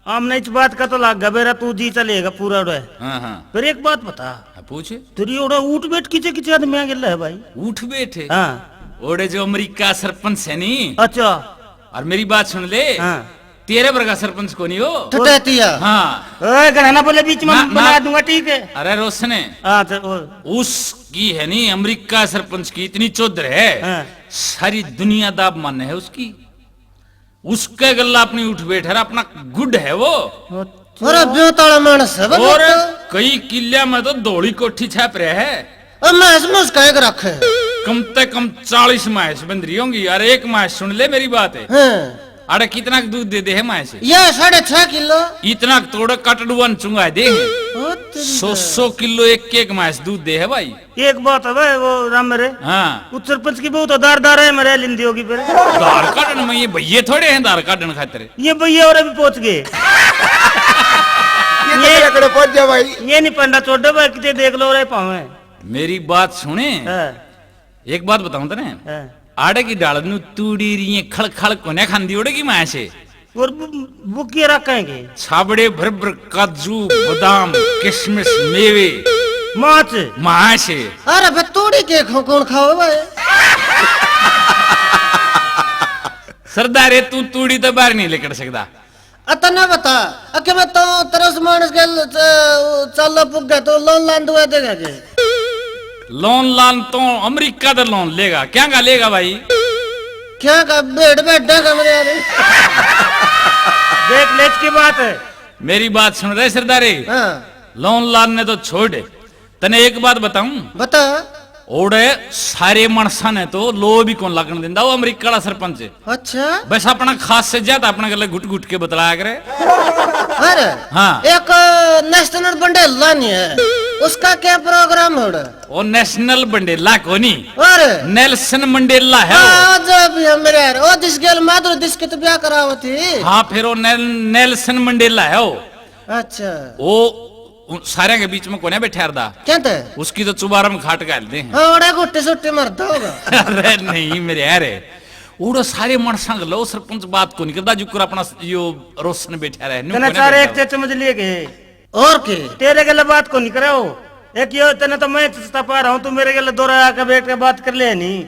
आमने इस बात का तो लाग गबेरा तू जी चलेगा पूरा उड़े। हाँ हाँ फिर एक बात बता, पूछे। तेरी ओड़ा ऊट बैठ किचे किचे आदमी आ गेला है भाई। उठ बैठे हाँ ओड़े जो अमेरिका सरपंच है नी। अच्छा और मेरी बात सुन ले। हाँ तेरे वर्ग का सरपंच को नहीं हो। टटैतिया हाँ ओए गढ़ाना बोले बीच में ना- बना ना- दूंगा ठीक है। अरे रोशने हाँ तो उसकी है नी अमेरिका सरपंच की इतनी चौधर है। हाँ। सारी दुनिया दाब मान्य है उसकी। उसके गल्ला अपनी उठ बैठ है अपना गुड है वो। अरे ब्योताड़ा मानस है और कई किलिया में तो धोली कोठी छाप रहे है। अब महसूस कह के रखे कम से कम 40 माइस बन रही होंगी। अरे एक माइस सुन ले मेरी बात है। हैं अरे कितना दूध दे दे है माइस। ये 6.5 किलो इतना तोड़ कटडुअन चुंगा दे। 100 किलो एक माइस दूध दे है भाई। एक बात है भाई वो राम मेरे हाँ उस सरपंच की बहुत दार है मेरे लिंदी होगी फिर। दार काटन में ये भैये थोड़े हैं दार काटन खातिर। ये भैया और अभी पहुंच गए। ये कड़े पहुंच जा भाई। ये नहीं पंडा छोड़ भाई कितने देख लो रे पावे। मेरी बात सुने। हाँ, एक बात बताऊं तने। हाँ। आड़े की डाल नु तूड़ी रही खड़ खड़ कोने खांदी ओड़े की माया से। और बुकिया रखेंगे छाबड़े भर भर काजू बादाम किशमिश मेवे माछ माया से। अरे बे तोड़ी के कौन खाओ भाई। सरदारे तू तूड़ी तो बाहर नहीं लेकर सकता। अतना बता अके मैं तो तरस मानस के चल पुग तो लोन लान दुआ देगा के लोन लान तो अमेरिका का लोन लेगा क्या का लेगा भाई। क्या का बेड बैठा का मेरे यार। देख लेच की बात है। मेरी बात सुन रहे सरदारे। हाँ लोन लान ने तो छोड़ तने एक बात बताऊं। बता ओड़े सारे मनसा ने तो लो भी कौन लगन दिंदा वो अमेरिका का सरपंच। अच्छा बस अपना खास से ज्यादा अपने गले घुट घुट के बतलाया करे। अरे हाँ एक नेशनल बंडल लानी है उसका क्या प्रोग्राम है वो नेशनल मंडेला कोनी अरे नेल्सन मंडेला है वो। हाँ जब भी मेरे यार ओ जिस गेल माधुरी दिस के तो ब्याह करावो थी। हाँ फिर वो नेल्सन मंडेला है वो। अच्छा वो सारे के बीच में कोने बैठा रहा। क्या थे उसकी तो चुबारम खाट गालते हैं। हाँ ओड़े गुट्टे सुट्टे मरता होगा। अरे नहीं मेरे यार उड़ो सारे मनसा लो सरपंच बात को नहीं करता जो अपना यो रोशन बैठा रहे। तेने सारे एक चेच समझ लिए गए और के तेरे गले बात को नहीं करे हो। एक यो तेने तो मैं पा रहा हूँ तू मेरे गले दो आकर बैठ के बात कर ले नहीं।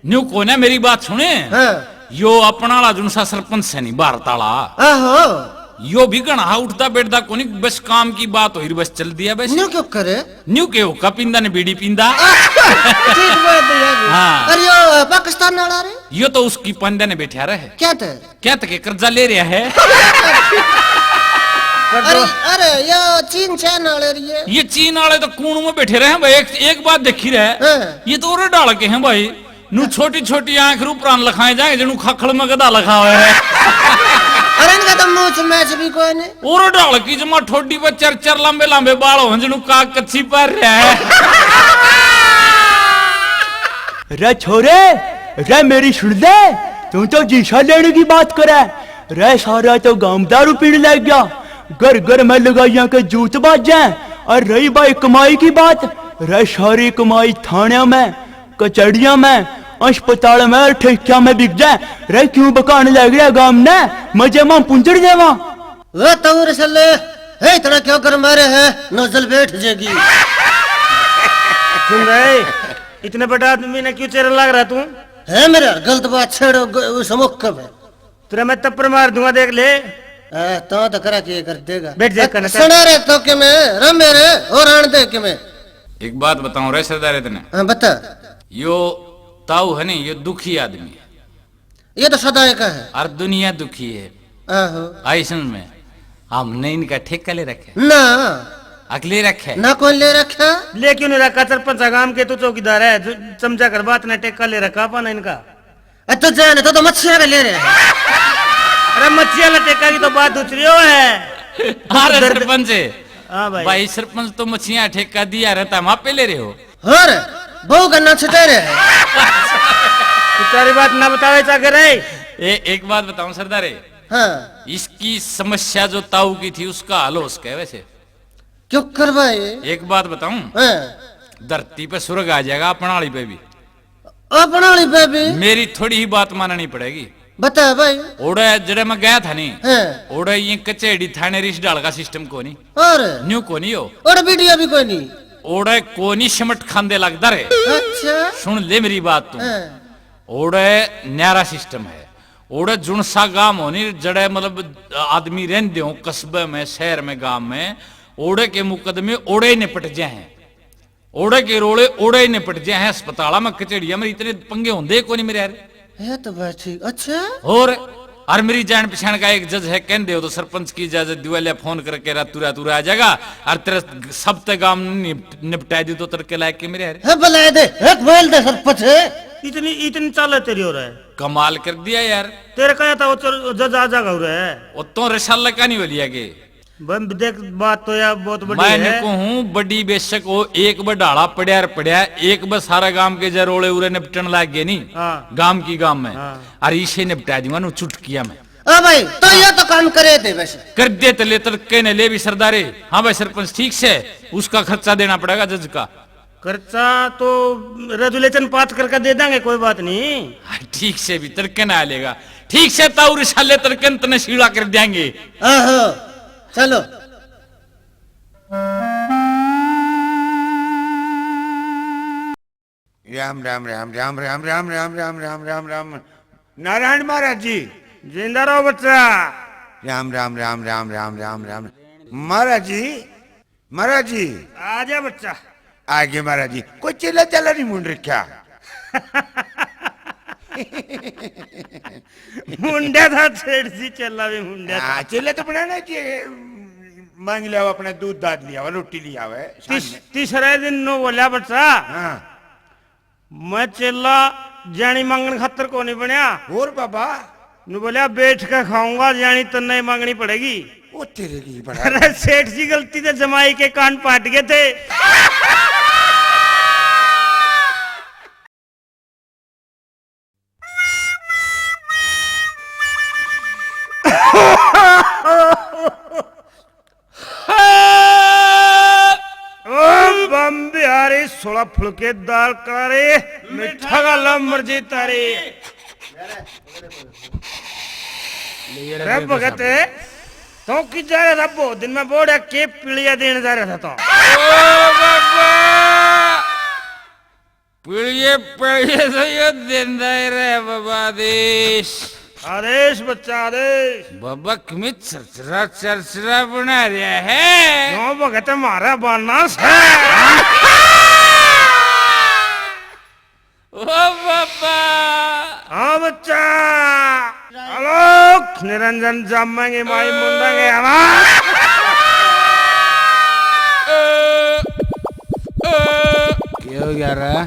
न्यू कोने मेरी बात सुने। हाँ यो अपना वाला जुनसा सरपंच है नहीं भारत वाला। आहो यो भी गणा उठता बैठता कोनी बस काम की बात हो बस चल दिया बस। न्यू क्यों करे न्यू के होका पिंदा ने बीड़ी पिंदा। ठीक बात है यार। हाँ। अरे यो पाकिस्तान वाला रे यो तो उसकी पंदे ने बैठा रहे। क्या थे क्या तक कर्जा ले रहा है। अरे अरे यो चीन चाइना वाले रे ये चीन वाले तो कूण में बैठे रहे हैं भाई। एक बात देखी रहे हाँ। ये तो और डाल के हैं भाई। नु छोटी छोटी आंख रू प्राण लखाए जाए जनु खाखड़ में गदा लखा हुआ है। अरे इनका तो मुंह मैच भी कोई नहीं। और डाल की जमा ठोडी पर चर चर लंबे लंबे बाल हो जनु का कच्ची पर रहा है। रे छोरे रे मेरी सुन ले तू तो जीशा लेने की बात करे। रे सारा तो गांव दारू पीने लग गया। घर घर में लगाइया के जूत बाजे। और रही भाई कमाई की बात रे सारी कमाई थाने में कचड़िया में अस्पताल में ठेकिया में बिक जाए। रे क्यों बकाने लग रहा गांव ने मजे में पुंजड़ देवा। वो तौर से ले हे इतना क्यों कर मारे है नजल बैठ जाएगी। सुन रहे इतने बड़ा आदमी ने क्यों चेहरा लग रहा तू। है मेरे यार गलत बात छेड़ो समुख कब है तेरा मैं तप्पर मार दूंगा देख ले। तो करा के कर देगा बैठ जा करना सुना रे तो के मैं रम मेरे और आन दे के मैं। एक बात बताऊं रे सरदार इतने हाँ बता यो ताऊ है नहीं ये दुखी आदमी है। ये तो सदा का है। और दुनिया दुखी है। आहो ऐसन में हमने इनका ठेका ले रखे ना अगले रखे ना कोई ले रखा ले क्यों नहीं रखा सरपंच गांव के तू चौकीदार है जो समझा कर बात ने टेक्का ले रखा पाना इनका। तो जाने तो मच्छिया ले रहे हैं। अरे मच्छिया ला टेक्का की तो बात दूसरी हो है। अरे सरपंच हाँ भाई भाई सरपंच तो मछलियां ठेका दिया रहता हम आप पे ले रहे हो। और बहु गन्ना छुटे रहे तू सारी बात ना बतावे चाहे रे। एक बात बताऊं सरदारे। हाँ इसकी समस्या जो ताऊ की थी उसका हल हो सके वैसे। क्यों करवाए। एक बात बताऊं हाँ धरती पे स्वर्ग आ जाएगा अपनाली पे भी। अपनाली पे भी मेरी थोड़ी ही बात माननी पड़ेगी। बता भाई। ओड़े जड़े मैं गया था नहीं, हाँ। ओड़े ये कचेड़ी थाने रिश डाल का सिस्टम को नहीं, और न्यू को नहीं हो, और वीडियो भी कोई नहीं। ओड़े को नहीं सिमट खांदे लगता रे। अच्छा। सुन ले मेरी बात तू, हाँ। ओड़े न्यारा सिस्टम है। ओड़े जुनसा गांव होनी जड़े मतलब आदमी रहते हो कस्बे में, शहर में, गांव में, ओड़े के मुकदमे ओड़े ही निपट जाए हैं, ओड़े के रोड़े ओड़े ही निपट जाए हैं। अस्पताल में कचेड़िया में इतने पंगे होंगे को नहीं मेरे यार। है तो बात ठीक। अच्छा। और मेरी जान पहचान का एक जज है, कहते हो तो सरपंच की इजाजत दिवालिया फोन करके रातुरा तुरा आ जाएगा और तेरे सब ते काम निपटा दी तो तेरे लायक के मेरे यार। है बुलाए दे, एक बोल दे सरपंच है। इतनी इतनी चाल तेरी हो रहा है। कमाल कर दिया यार। तेरे कहा था वो जज आ जाएगा हो रहा है। वो तो रसाला का नहीं बोलिया के देख बात तो यार बहुत बड़ी मैं है। कहूँ बड़ी बेशक वो एक बार डाला पड़ा एक बार सारा गांव के जरोड़े उरे निपटन लाग गए नहीं। हाँ। गांव की गांव में हाँ। और इसे निपटा दूंगा नु चुटकिया में। हाँ भाई, तो ये तो काम करे थे वैसे। कर दे तले तड़के ने ले भी सरदारे। हाँ भाई सरपंच ठीक से उसका खर्चा देना पड़ेगा जज का। खर्चा तो रेजुलेशन पास करके दे देंगे, कोई बात नहीं। हाँ, ठीक से भी तड़के ना लेगा, ठीक से ताऊ रिसाले तड़के तने सीड़ा कर देंगे। आहो, चलो। राम राम राम राम राम राम राम राम राम राम राम नारायण महाराज जी। जिंदा रहो बच्चा। राम राम राम राम राम राम राम महाराज जी। महाराज जी आ जा बच्चा। आगे महाराज जी कोई चिल्ला चला नहीं मुंड रखा। मुंडा था सेठ जी, चला भी मुंडा था। हाँ चिल्ला तो बनाना चाहिए। मांग लिया अपना दूध दाद लिया हुआ, रोटी लिया हुआ है। तीसरे दिन नो बोलिया बच्चा, हाँ मैं चेला जानी मांगने खातर को नहीं बनया। और बाबा नु बोलिया बैठ के खाऊंगा, जानी तो नहीं मांगनी पड़ेगी। वो तेरे की बड़ा अरे सेठ जी गलती से जमाई के कान पाट गए थे। बम बिहारी 16 फुलके दाल करे मिठा का मर्जी तारी। रे भगत तो कि जा रहा था बहुत दिन में बोड़ा के पीलिया देने जा रहा था तो। पीड़िए पीड़िए से ये दिन दे रहे बाबा आदेश। आदेश बच्चा आदेश। बाबा कमी चरचरा चरचरा बना रहा है। नो भगत मारा बानास है। ओ बाबा। हाँ बच्चा। आलोक निरंजन जमेंगे माई मुंडेंगे हमारा। क्या हो गया रहा?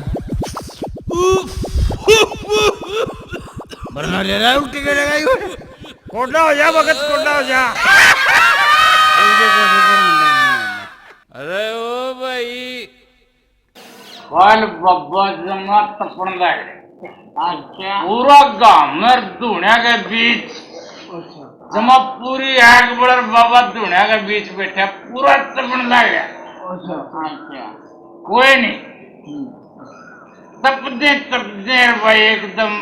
मरना ले रहा है, उल्टी करेगा ये। कोडा हो जा भगत, कोडा हो जा। अरे ओ भाई कल बब्बा जमा तपन लगे। अच्छा पूरा गांव में धुनिया के बीच जमा पूरी आग बड़र बाबा धुनिया के बीच बैठे पूरा तपन लगे। अच्छा कोई नहीं तपदे भाई एकदम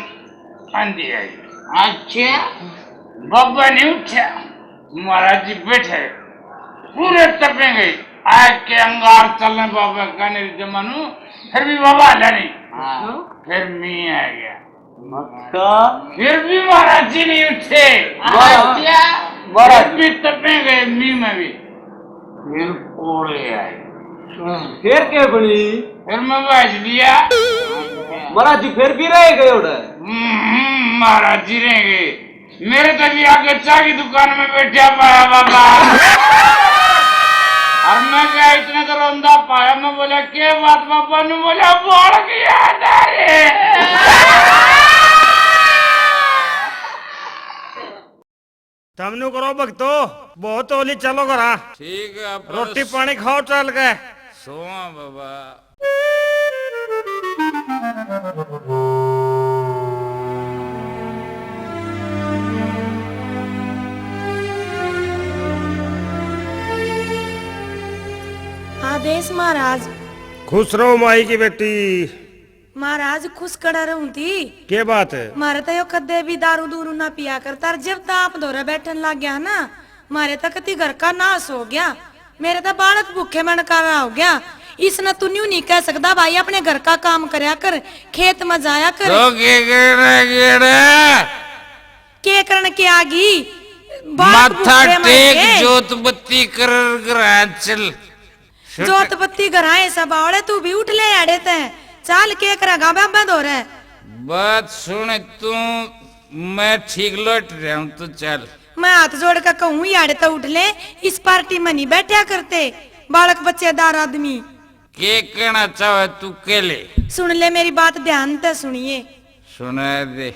आंधी आई। अच्छा बाबा नहीं उठा, महाराज जी बैठे पूरे तपेंगे। आग के अंगार चलने बाबा का निर्जमानु, फिर भी बाबा हला नहीं। फिर मी आ गया। फिर भी महाराज जी नहीं उठे। महाराज भी तपेंगे मी में भी। फिर कोड़े आए। फिर क्या बनी? फिर मैं बाज लिया। महाराज जी फिर भी रह गए उधर। महाराज जी रह गए। मेरे तभी आगे चाय की दुकान में बैठा पाया बाबा। और मैं क्या इतने तो रोंदा पाया। मैं बोला क्या बात बाबा ने बोला बोल गया तमनु करो भक्तो, बहुत होली चलो करा। ठीक है रोटी पानी खाओ चल के। सोआ बाबा। आदेश महाराज। खुश रहो माई की बेटी। महाराज खुश कड़ा रहूं थी। के बात है? मारे तो यो कदे भी दारू दूरू ना पिया करता, जब तक आप दौरे बैठन लग गया ना, मारे तक कति घर का नाश हो गया, मेरे तो बालक भूखे मन का हो गया। इसने तू न्यू नहीं कह सकता भाई, अपने घर का काम करया कर, खेत में जाया कर। तो के करण के आगी माथा टेक जोत बत्ती कर चल। जोत बत्ती घराए सब आवड़े, तू भी उठ ले आड़े ते चाल के करेगा बाबा दो रे। बात सुन तू, मैं ठीक लौट रहा हूँ तो चल। मैं हाथ जोड़ कर कहूँ याड़े तो उठ ले, इस पार्टी में नहीं बैठा करते बालक बच्चेदार आदमी। के कहना चाहे तू के ले? सुन ले मेरी बात ध्यान से सुनिए। सुना दे।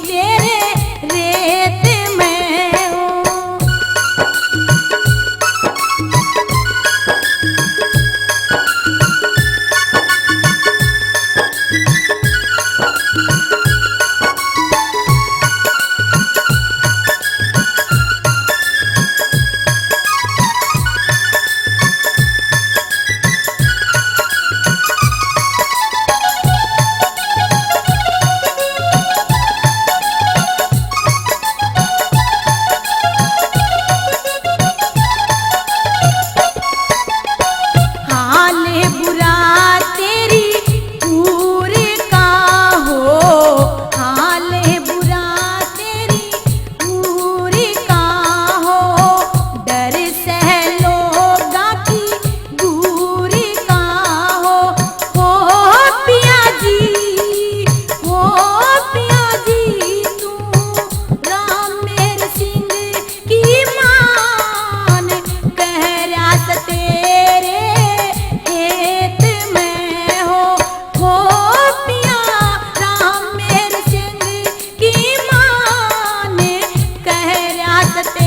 तेरे रेत में हो। सते